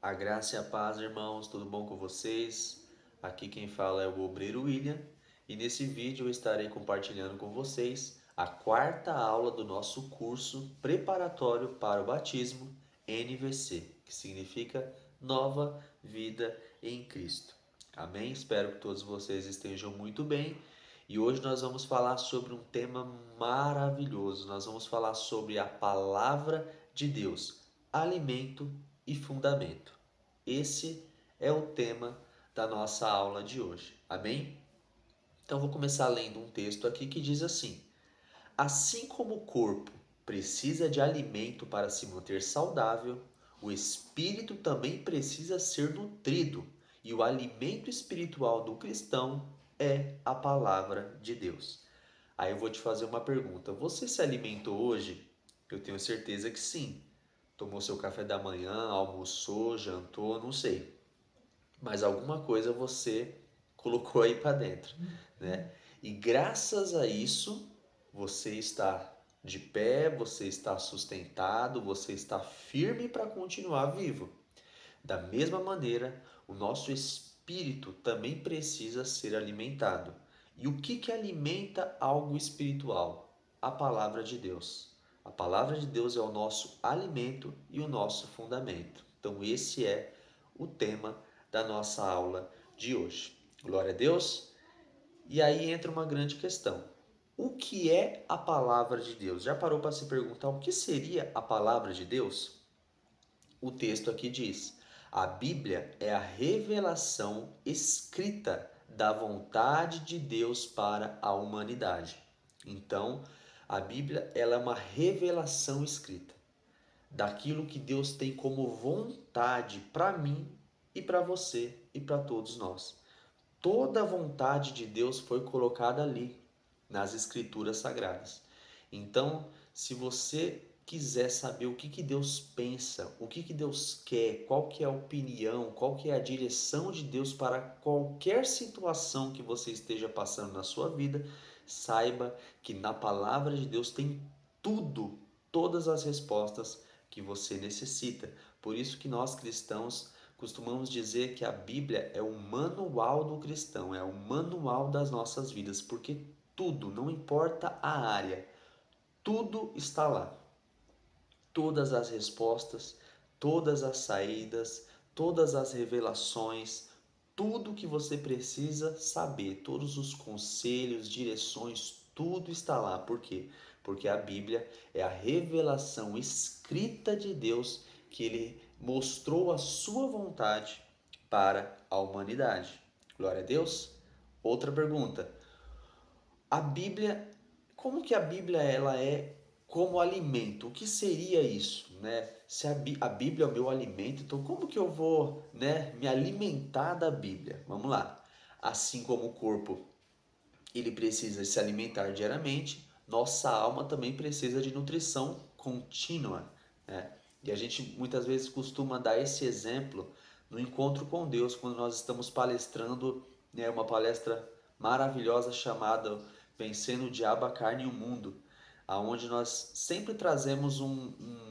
A graça e a paz, irmãos, tudo bom com vocês? Aqui quem fala é o Obreiro William e nesse vídeo eu estarei compartilhando com vocês a quarta aula do nosso curso preparatório para o batismo NVC, que significa Nova Vida em Cristo. Amém? Espero que todos vocês estejam muito bem e hoje nós vamos falar sobre um tema maravilhoso. Nós vamos falar sobre a palavra de Deus, alimento e fundamento. Esse é o tema da nossa aula de hoje. Amém? Então vou começar lendo um texto aqui que diz assim: assim como o corpo precisa de alimento para se manter saudável, o espírito também precisa ser nutrido, e o alimento espiritual do cristão é a palavra de Deus. Aí eu vou te fazer uma pergunta: você se alimentou hoje? Eu tenho certeza que sim. Tomou seu café da manhã, almoçou, jantou, não sei. Mas alguma coisa você colocou aí para dentro, né? E graças a isso, você está de pé, você está sustentado, você está firme para continuar vivo. Da mesma maneira, o nosso espírito também precisa ser alimentado. E o que alimenta algo espiritual? A palavra de Deus. A palavra de Deus é o nosso alimento e o nosso fundamento. Então, esse é o tema da nossa aula de hoje. Glória a Deus. E aí entra uma grande questão. O que é a palavra de Deus? Já parou para se perguntar o que seria a palavra de Deus? O texto aqui diz: a Bíblia é a revelação escrita da vontade de Deus para a humanidade. Então, a Bíblia ela é uma revelação escrita daquilo que Deus tem como vontade para mim e para você e para todos nós. Toda a vontade de Deus foi colocada ali, nas Escrituras Sagradas. Então, se você quiser saber o que Deus pensa, o que Deus quer, qual que é a opinião, qual que é a direção de Deus para qualquer situação que você esteja passando na sua vida, saiba que na palavra de Deus tem tudo, todas as respostas que você necessita. Por isso que nós cristãos costumamos dizer que a Bíblia é o manual do cristão, é o manual das nossas vidas, porque tudo, não importa a área, tudo está lá. Todas as respostas, todas as saídas, todas as revelações, tudo que você precisa saber, todos os conselhos, direções, tudo está lá. Por quê? Porque a Bíblia é a revelação escrita de Deus que ele mostrou a sua vontade para a humanidade. Glória a Deus. Outra pergunta: a Bíblia, como que a Bíblia ela é como alimento? O que seria isso, né? Se a Bíblia é o meu alimento, então como que eu vou, né, me alimentar da Bíblia? Vamos lá. Assim como o corpo ele precisa se alimentar diariamente, nossa alma também precisa de nutrição contínua, né? E a gente muitas vezes costuma dar esse exemplo no encontro com Deus, quando nós estamos palestrando, né, uma palestra maravilhosa chamada Vencendo o Diabo, a Carne e o Mundo, aonde nós sempre trazemos um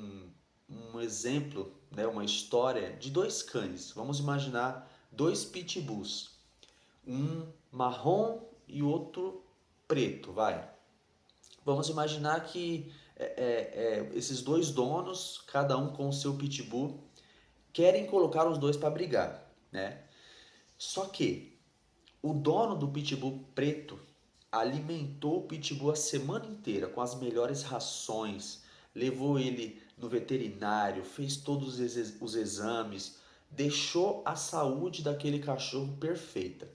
exemplo, né, uma história de dois cães. Vamos imaginar dois pitbulls, um marrom e outro preto, vai. Vamos imaginar que esses dois donos, cada um com o seu pitbull, querem colocar os dois para brigar, né? Só que o dono do pitbull preto alimentou o pitbull a semana inteira com as melhores rações, levou ele no veterinário, fez todos os exames, deixou a saúde daquele cachorro perfeita.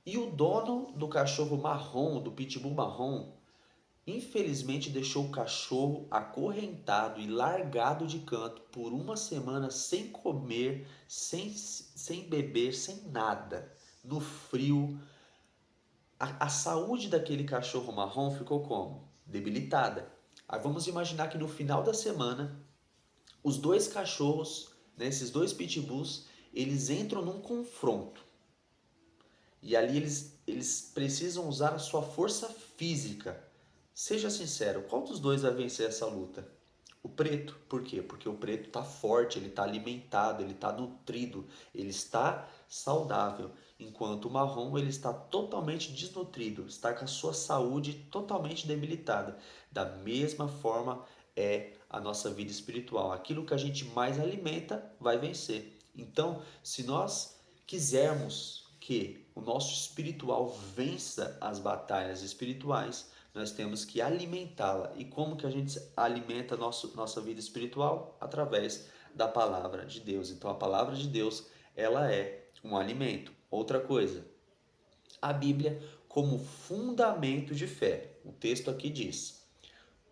E o dono do cachorro marrom, do pitbull marrom, infelizmente deixou o cachorro acorrentado e largado de canto por uma semana sem comer, sem beber, sem nada, no frio. A saúde daquele cachorro marrom ficou como? Debilitada. Aí vamos imaginar que no final da semana, os dois cachorros, né, esses dois pitbulls, eles entram num confronto. E ali eles precisam usar a sua força física. Seja sincero, qual dos dois vai vencer essa luta? O preto, por quê? Porque o preto está forte, ele está alimentado, ele está nutrido, ele está saudável, enquanto o marrom ele está totalmente desnutrido, está com a sua saúde totalmente debilitada. Da mesma forma é a nossa vida espiritual. Aquilo que a gente mais alimenta vai vencer. Então, se nós quisermos que o nosso espiritual vença as batalhas espirituais, nós temos que alimentá-la. E como que a gente alimenta nossa vida espiritual? Através da palavra de Deus. Então a palavra de Deus, ela é um alimento. Outra coisa, a Bíblia como fundamento de fé. O texto aqui diz: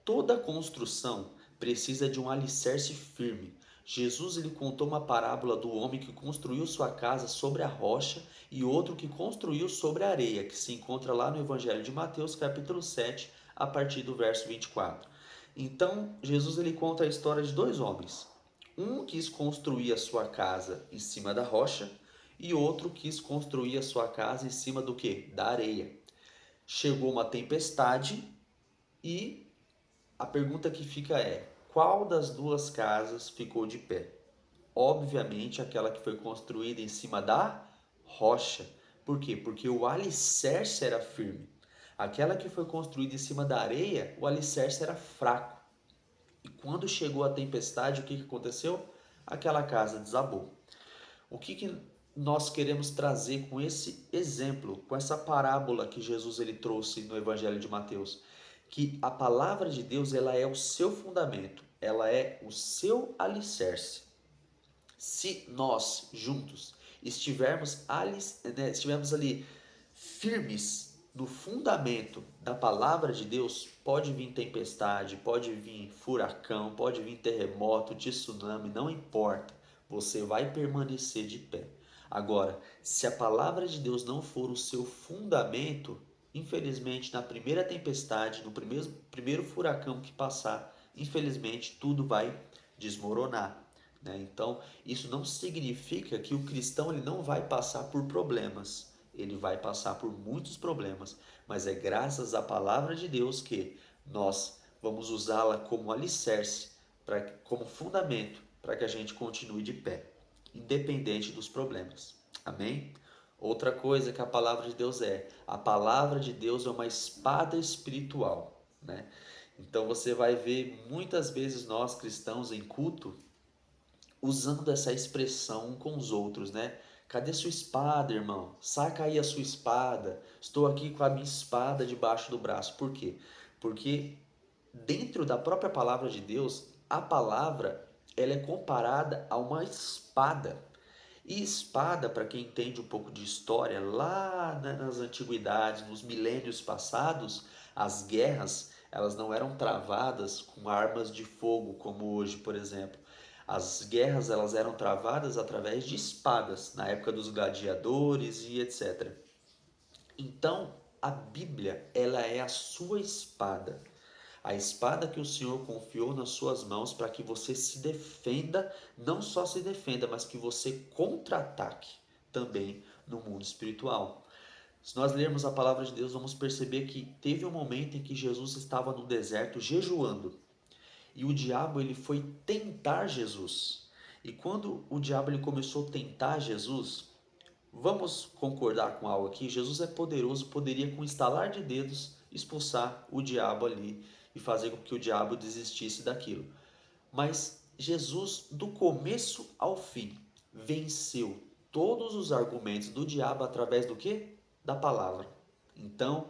toda construção precisa de um alicerce firme. Jesus ele contou uma parábola do homem que construiu sua casa sobre a rocha e outro que construiu sobre a areia, que se encontra lá no Evangelho de Mateus, capítulo 7, a partir do verso 24. Então, Jesus ele conta a história de dois homens. Um quis construir a sua casa em cima da rocha e outro quis construir a sua casa em cima do quê? Da areia. Chegou uma tempestade e a pergunta que fica é: qual das duas casas ficou de pé? Obviamente aquela que foi construída em cima da rocha. Por quê? Porque o alicerce era firme. Aquela que foi construída em cima da areia, o alicerce era fraco. E quando chegou a tempestade, o que aconteceu? Aquela casa desabou. O que nós queremos trazer com esse exemplo, com essa parábola que Jesus ele trouxe no Evangelho de Mateus? Que a palavra de Deus ela é o seu fundamento, ela é o seu alicerce. Se nós juntos estivermos ali firmes no fundamento da palavra de Deus, pode vir tempestade, pode vir furacão, pode vir terremoto, tsunami, não importa, você vai permanecer de pé. Agora, se a palavra de Deus não for o seu fundamento, infelizmente na primeira tempestade, no primeiro furacão que passar, infelizmente tudo vai desmoronar. Né? Então, isso não significa que o cristão ele não vai passar por problemas. Ele vai passar por muitos problemas, mas é graças à palavra de Deus que nós vamos usá-la como alicerce, como fundamento, para que a gente continue de pé, independente dos problemas. Amém? Outra coisa que a palavra de Deus a palavra de Deus é uma espada espiritual, né? Então você vai ver muitas vezes nós cristãos em culto usando essa expressão com os outros, né? Cadê sua espada, irmão? Saca aí a sua espada. Estou aqui com a minha espada debaixo do braço. Por quê? Porque dentro da própria palavra de Deus, a palavra ela é comparada a uma espada. E espada, para quem entende um pouco de história, lá nas antiguidades, nos milênios passados, as guerras elas não eram travadas com armas de fogo como hoje, por exemplo. As guerras elas eram travadas através de espadas, na época dos gladiadores e etc. Então, a Bíblia, ela é a sua espada. A espada que o Senhor confiou nas suas mãos para que você se defenda, não só se defenda, mas que você contra-ataque também no mundo espiritual. Se nós lermos a palavra de Deus, vamos perceber que teve um momento em que Jesus estava no deserto jejuando. E o diabo ele foi tentar Jesus. E quando o diabo ele começou a tentar Jesus, vamos concordar com algo aqui, Jesus é poderoso, poderia com um estalar de dedos expulsar o diabo ali e fazer com que o diabo desistisse daquilo. Mas Jesus, do começo ao fim, venceu todos os argumentos do diabo através do quê? Da palavra. Então,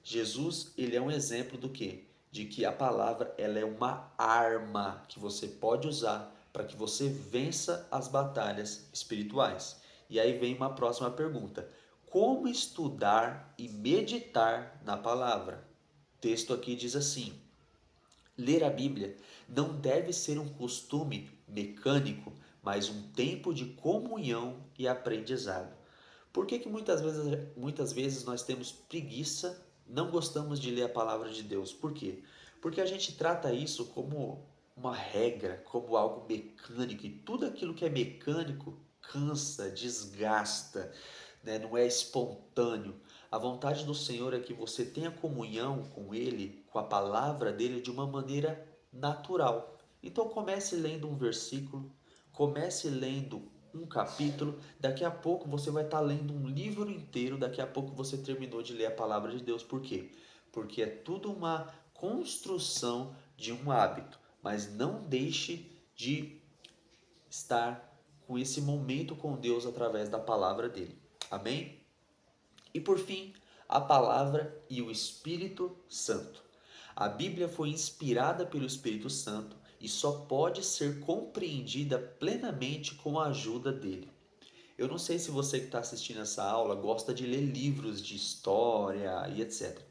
Jesus, ele é um exemplo do quê? De que a palavra, ela é uma arma que você pode usar para que você vença as batalhas espirituais. E aí vem uma próxima pergunta: como estudar e meditar na palavra? O texto aqui diz assim: ler a Bíblia não deve ser um costume mecânico, mas um tempo de comunhão e aprendizado. Por que muitas vezes nós temos preguiça, não gostamos de ler a palavra de Deus? Por quê? Porque a gente trata isso como uma regra, como algo mecânico, e tudo aquilo que é mecânico cansa, desgasta, né? Não é espontâneo. A vontade do Senhor é que você tenha comunhão com Ele, com a palavra dele, de uma maneira natural. Então comece lendo um versículo, comece lendo um capítulo, daqui a pouco você vai estar lendo um livro inteiro, daqui a pouco você terminou de ler a palavra de Deus. Por quê? Porque é tudo uma construção de um hábito, mas não deixe de estar com esse momento com Deus através da palavra dele. Amém? E por fim, a palavra e o Espírito Santo. A Bíblia foi inspirada pelo Espírito Santo e só pode ser compreendida plenamente com a ajuda dele. Eu não sei se você que está assistindo essa aula gosta de ler livros de história e etc.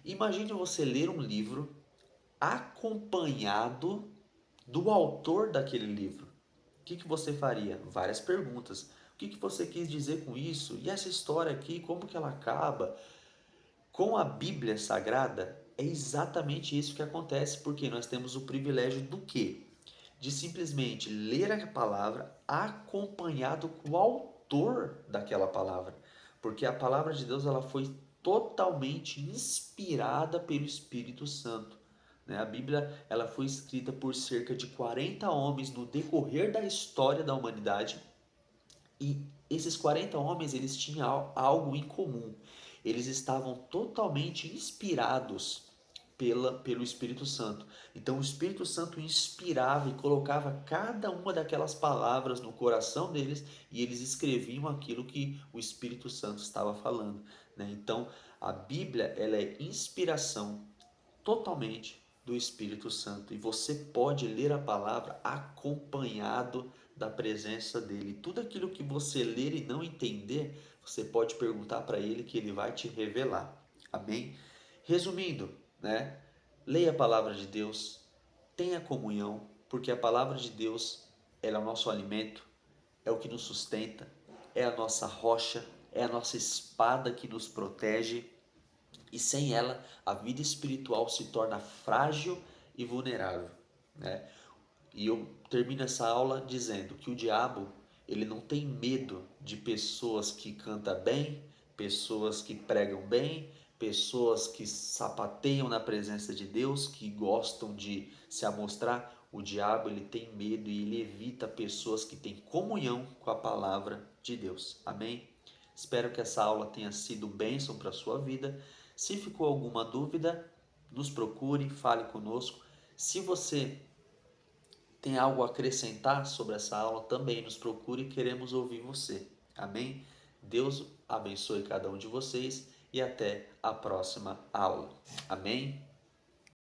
Imagine você ler um livro acompanhado do autor daquele livro. O que você faria? Várias perguntas. O que você quis dizer com isso? E essa história aqui, como que ela acaba? Com a Bíblia Sagrada, é exatamente isso que acontece, porque nós temos o privilégio do quê? De simplesmente ler a palavra acompanhado com o autor daquela palavra. Porque a palavra de Deus ela foi totalmente inspirada pelo Espírito Santo. A Bíblia ela foi escrita por cerca de 40 homens no decorrer da história da humanidade, e esses 40 homens eles tinham algo em comum. Eles estavam totalmente inspirados pelo Espírito Santo. Então o Espírito Santo inspirava e colocava cada uma daquelas palavras no coração deles, e eles escreviam aquilo que o Espírito Santo estava falando. Então a Bíblia ela é inspiração totalmente do Espírito Santo, e você pode ler a palavra acompanhado da presença dele. Tudo aquilo que você ler e não entender, você pode perguntar para ele que ele vai te revelar. Amém? Resumindo, leia a palavra de Deus, tenha comunhão, porque a palavra de Deus ela é o nosso alimento, é o que nos sustenta, é a nossa rocha, é a nossa espada que nos protege. E sem ela, a vida espiritual se torna frágil e vulnerável. E eu termino essa aula dizendo que o diabo ele não tem medo de pessoas que cantam bem, pessoas que pregam bem, pessoas que sapateiam na presença de Deus, que gostam de se amostrar. O diabo ele tem medo e ele evita pessoas que têm comunhão com a palavra de Deus. Amém? Espero que essa aula tenha sido bênção para a sua vida. Se ficou alguma dúvida, nos procure, fale conosco. Se você tem algo a acrescentar sobre essa aula, também nos procure, queremos ouvir você. Amém? Deus abençoe cada um de vocês e até a próxima aula. Amém?